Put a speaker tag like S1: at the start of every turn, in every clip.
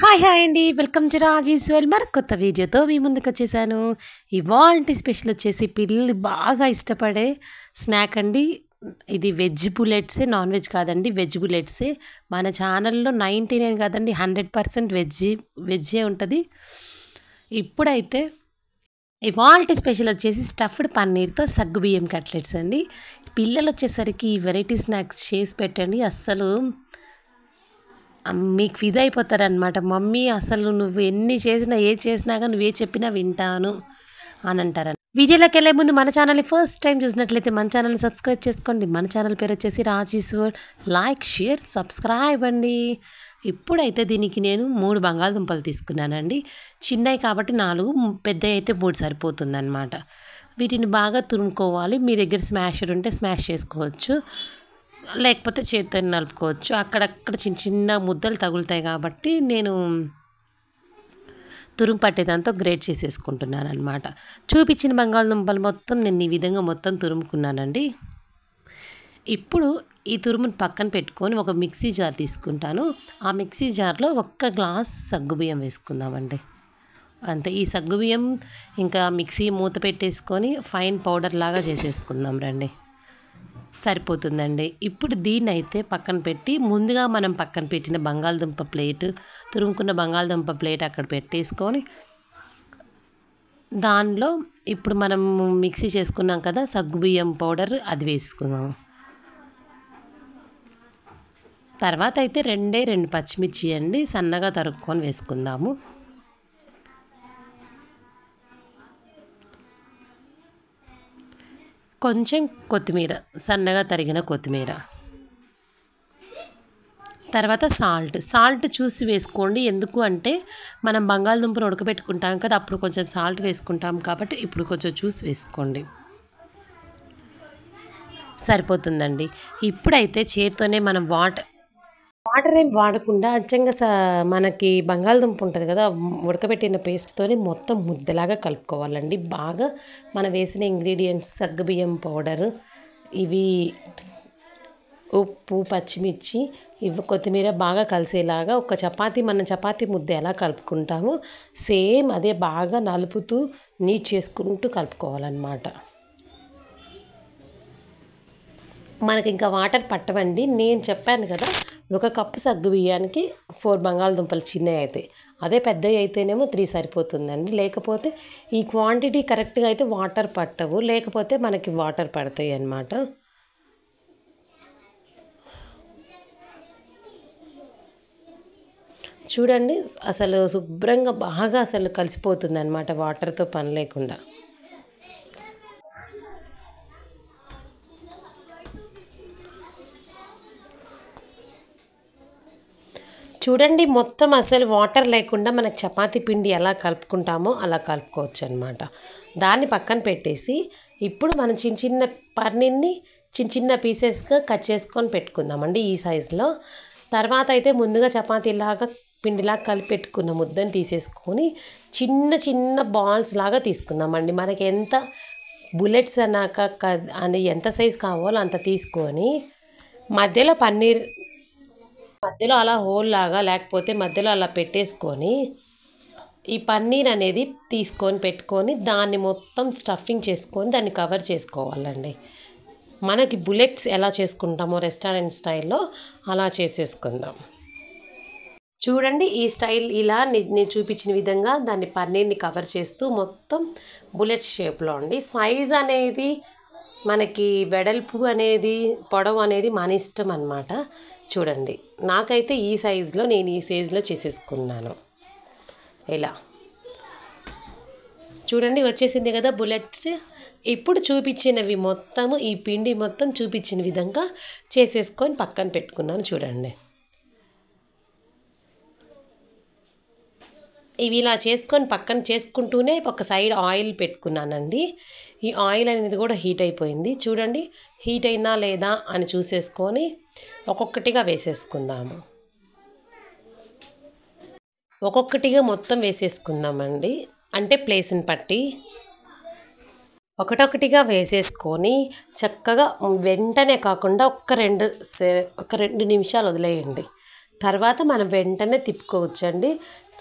S1: Hi hi అండి. Welcome to రాజీస్వెల్ మరొక కొత్త వీడియోతో మీ ముందుకొచ్చేసాను. ఇవాల్టి స్పెషల్ వచ్చేసి పిల్లలు బాగా ఇష్టపడే స్నాక్ అండి. ఇది వెజ్ బుల్లెట్సే, నాన్ వెజ్ కాదండి, వెజ్ బుల్లెట్సే. మన ఛానల్లో 99 కాదండి 100% వెజ్జే ఉంటుంది. ఇప్పుడైతే ఇవాల్టి స్పెషల్ వచ్చేసి స్టఫ్డ్ పన్నీర్తో సగ్గుబియ్యం కట్లెట్స్ అండి. పిల్లలు వచ్చేసరికి ఈ వెరైటీ స్నాక్స్ చేసి పెట్టండి, అస్సలు మీకు ఫిదా అయిపోతారనమాట. మమ్మీ అసలు నువ్వు ఎన్ని చేసినా ఏది చేసినా కానీ నువ్వే చెప్పినా వింటాను అని అంటారు. వీడియోలోకి వెళ్ళే ముందు మన ఛానల్ని ఫస్ట్ టైం చూసినట్లయితే మన ఛానల్ని సబ్స్క్రైబ్ చేసుకోండి. మన ఛానల్ పేరు వచ్చేసి రాజీస్వర్. లైక్, షేర్, సబ్స్క్రైబ్ అండి. ఇప్పుడైతే దీనికి నేను 3 బంగాళదుంపలు తీసుకున్నానండి. చిన్నవి కాబట్టి 4, పెద్దవి అయితే 3 సరిపోతుందన్నమాట. వీటిని బాగా తురుముకోవాలి. మీ దగ్గర స్మాషర్ ఉంటే స్మాష్ చేసుకోవచ్చు, లేకపోతే చేతితో నలుపుకోవచ్చు. అక్కడక్కడ చిన్న చిన్న ముద్దలు తగులుతాయి కాబట్టి నేను తురుము పట్టేదాంతో గ్రేట్ చేసేసుకుంటున్నాను అనమాట. చూపించిన బంగాళదుంపలు మొత్తం నేను ఈ విధంగా మొత్తం తురుముకున్నానండి. ఇప్పుడు ఈ తురుమును పక్కన పెట్టుకొని ఒక మిక్సీ జార్ తీసుకుంటాను. ఆ మిక్సీ జార్లో 1 గ్లాస్ సగ్గుబియ్యం వేసుకుందామండి. అంతే. ఈ సగ్గుబియ్యం ఇంకా మిక్సీ మూత పెట్టేసుకొని ఫైన్ పౌడర్ లాగా చేసేసుకుందాం రండి. సరిపోతుందండి. ఇప్పుడు దీన్ని అయితే పక్కన పెట్టి, ముందుగా మనం పక్కన పెట్టిన బంగాళదుంప ప్లేట్, తురుముకున్న బంగాళదుంప ప్లేట్ అక్కడ పెట్టేసుకొని, దానిలో ఇప్పుడు మనం మిక్సీ చేసుకున్నాం కదా సగ్గుబియ్యం పౌడర్, అది వేసుకుందాం. తర్వాత అయితే 2 పచ్చిమిర్చి అండి సన్నగా తరుక్కొని వేసుకుందాము. కొంచెం కొత్తిమీర, సన్నగా తరిగిన కొత్తిమీర. తర్వాత సాల్ట్ చూసి వేసుకోండి. ఎందుకు అంటే మనం బంగాళదుంపను ఉడకబెట్టుకుంటాం కదా, అప్పుడు కొంచెం సాల్ట్ వేసుకుంటాం కాబట్టి ఇప్పుడు కొంచెం చూసి వేసుకోండి. సరిపోతుందండి. ఇప్పుడైతే చేతితోనే మనం వాటర్ ఏం వాడకుండా అచ్చంగా మనకి బంగాళదుంప ఉంటుంది కదా, ఉడకబెట్టిన పేస్ట్తోనే మొత్తం ముద్దలాగా కలుపుకోవాలండి. బాగా మనం వేసిన ఇంగ్రీడియంట్స్ సగ్గుబియ్యం పౌడర్, ఇవి ఉప్పు, పచ్చిమిర్చి, ఇవి కొత్తిమీర బాగా కలిసేలాగా మనం చపాతీ ముద్ద ఎలా కలుపుకుంటామో సేమ్ అదే బాగా నలుపుతూ నీట్ చేసుకుంటూ కలుపుకోవాలన్నమాట. మనకి ఇంకా వాటర్ పట్టవండి. నేను చెప్పాను కదా, 1 కప్పు సగ్గు బియ్యానికి 4 బంగాళదుంపలు చిన్నవి అయితే, అదే పెద్దవి అయితేనేమో 3 సరిపోతుందండి. లేకపోతే ఈ క్వాంటిటీ కరెక్ట్గా అయితే వాటర్ పట్టవు, లేకపోతే మనకి వాటర్ పడతాయి అన్నమాట. చూడండి, అసలు శుభ్రంగా బాగా అసలు కలిసిపోతుంది అన్నమాట, వాటర్తో పని లేకుండా. చూడండి, మొత్తం అసలు వాటర్ లేకుండా మనకు చపాతీ పిండి ఎలా కలుపుకుంటామో అలా కలుపుకోవచ్చు అనమాట. దాన్ని పక్కన పెట్టేసి ఇప్పుడు మనం చిన్న పన్నీర్ని చిన్న పీసెస్గా కట్ చేసుకొని పెట్టుకుందామండి ఈ సైజులో. తర్వాత అయితే ముందుగా చపాతీలాగా పిండిలా కలిపి పెట్టుకున్న ముద్దను తీసేసుకొని చిన్న బాల్స్ లాగా తీసుకుందామండి. మనకి ఎంత బుల్లెట్స్ అన్నాక అని ఎంత సైజు కావాలో అంత తీసుకొని మధ్యలో అలా హోల్ లాగా, లేకపోతే మధ్యలో అలా పెట్టేసుకొని ఈ పన్నీర్ అనేది పెట్టుకొని దాన్ని మొత్తం స్టఫింగ్ చేసుకొని దాన్ని కవర్ చేసుకోవాలండి. మనకి బుల్లెట్స్ ఎలా చేసుకుంటామో రెస్టారెంట్ స్టైల్లో అలా చేసేసుకుందాం. చూడండి, ఈ స్టైల్ ఇలా నేను చూపించిన విధంగా దాన్ని పన్నీర్ని కవర్ చేస్తూ మొత్తం బుల్లెట్ షేప్లో అండి. సైజ్ అనేది మనకి వెడల్పు అనేది పొడవు అనేది మన ఇష్టం అన్నమాట. చూడండి, నాకైతే ఈ సైజులో చేసేసుకున్నాను. ఇలా చూడండి, వచ్చేసింది కదా బుల్లెట్. ఇప్పుడు చూపించినవి మొత్తము ఈ పిండి మొత్తం చూపించిన విధంగా చేసేసుకొని పక్కన పెట్టుకున్నాను. చూడండి, ఇవి ఇలా చేసుకొని పక్కన చేసుకుంటూనే ఒక సైడ్ ఆయిల్ పెట్టుకున్నానండి. ఈ ఆయిల్ అనేది కూడా హీట్ అయిపోయింది. చూడండి, హీట్ అయిందా లేదా అని చూసేసుకొని ఒక్కొక్కటిగా వేసేసుకుందాము. ఒక్కొక్కటిగా మొత్తం వేసేసుకుందామండి, అంటే ప్లేస్ని బట్టి ఒకటొకటిగా వేసేసుకొని చక్కగా వెంటనే కాకుండా ఒక 2 నిమిషాలు వదిలేయండి. తర్వాత మనం వెంటనే తిప్పుకోవచ్చండి.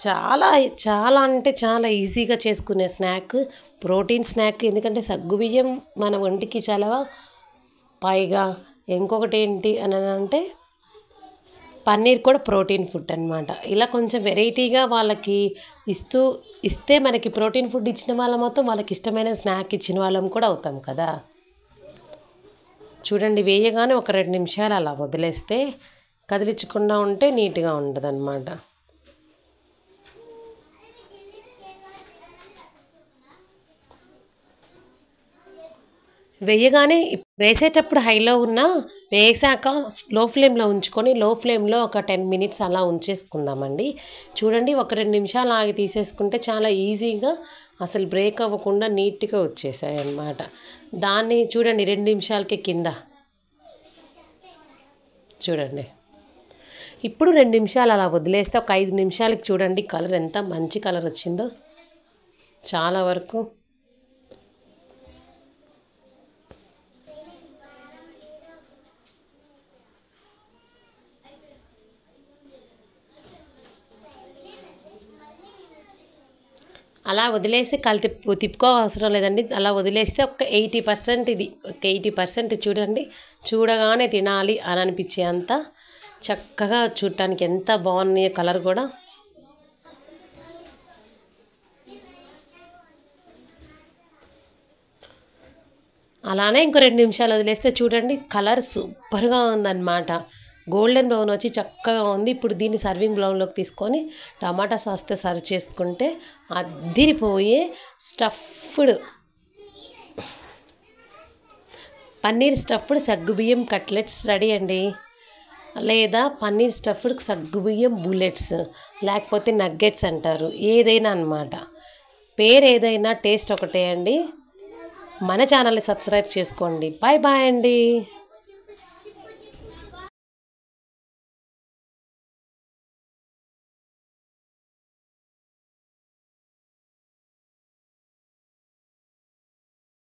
S1: చాలా చాలా అంటే చాలా ఈజీగా చేసుకునే స్నాక్, ప్రోటీన్ స్నాక్. ఎందుకంటే సగ్గుబియ్యం మన ఒంటికి చలవ. పైగా ఇంకొకటి ఏంటి అని అంటే పన్నీర్ కూడా ప్రోటీన్ ఫుడ్ అనమాట. ఇలా కొంచెం వెరైటీగా వాళ్ళకి ఇస్తే మనకి ప్రోటీన్ ఫుడ్ ఇచ్చిన వాళ్ళం మొత్తం వాళ్ళకి ఇష్టమైన స్నాక్ ఇచ్చిన వాళ్ళం కూడా అవుతాం కదా. చూడండి, వేయగానే ఒక 2 నిమిషాలు అలా వదిలేస్తే కదిలించకుండా ఉంటే నీట్గా ఉంటుందన్నమాట. వేయగానే వేసేటప్పుడు హైలో ఉన్న వేసాక లో ఫ్లేమ్లో ఉంచుకొని లో ఫ్లేమ్లో ఒక 10 మినిట్స్ అలా ఉంచేసుకుందామండి. చూడండి, ఒక 2 నిమిషాలు ఆగి తీసేసుకుంటే చాలా ఈజీగా అసలు బ్రేక్ అవ్వకుండా నీట్గా వచ్చేసాయి అన్నమాట. దాన్ని చూడండి 2 నిమిషాలకే కింద చూడండి. ఇప్పుడు 2 నిమిషాలు అలా వదిలేస్తే ఒక 5 నిమిషాలకి చూడండి కలర్ ఎంత మంచి కలర్ వచ్చిందో. చాలా వరకు అలా వదిలేసి తిప్పుకో అవసరం లేదండి. అలా వదిలేస్తే ఒక 80% ఇది ఒక 80% చూడండి. చూడగానే తినాలి అని అనిపించే అంత చక్కగా చూడటానికి ఎంత బాగున్నాయో కలర్ కూడా. అలానే ఇంకో 2 నిమిషాలు వదిలేస్తే చూడండి కలర్ సూపర్గా ఉందన్నమాట. గోల్డెన్ బ్రౌన్ వచ్చి చక్కగా ఉంది. ఇప్పుడు దీన్ని సర్వింగ్ బ్రౌన్లోకి తీసుకొని టమాటా సాస్తో సర్వ్ చేసుకుంటే అద్దిరిపోయే స్టఫ్డ్ పన్నీర్ స్టఫ్డ్ సగ్గుబియ్యం కట్లెట్స్ రెడీ అండి. లేదా పన్నీర్ స్టఫ్డ్ సగ్గుబియ్యం బుల్లెట్స్, లేకపోతే నగ్గెట్స్ అంటారు, ఏదైనా అన్నమాట. పేరు ఏదైనా టేస్ట్ ఒకటే అండి. మన ఛానల్ని సబ్స్క్రైబ్ చేసుకోండి. బాయ్ బాయ్ అండి.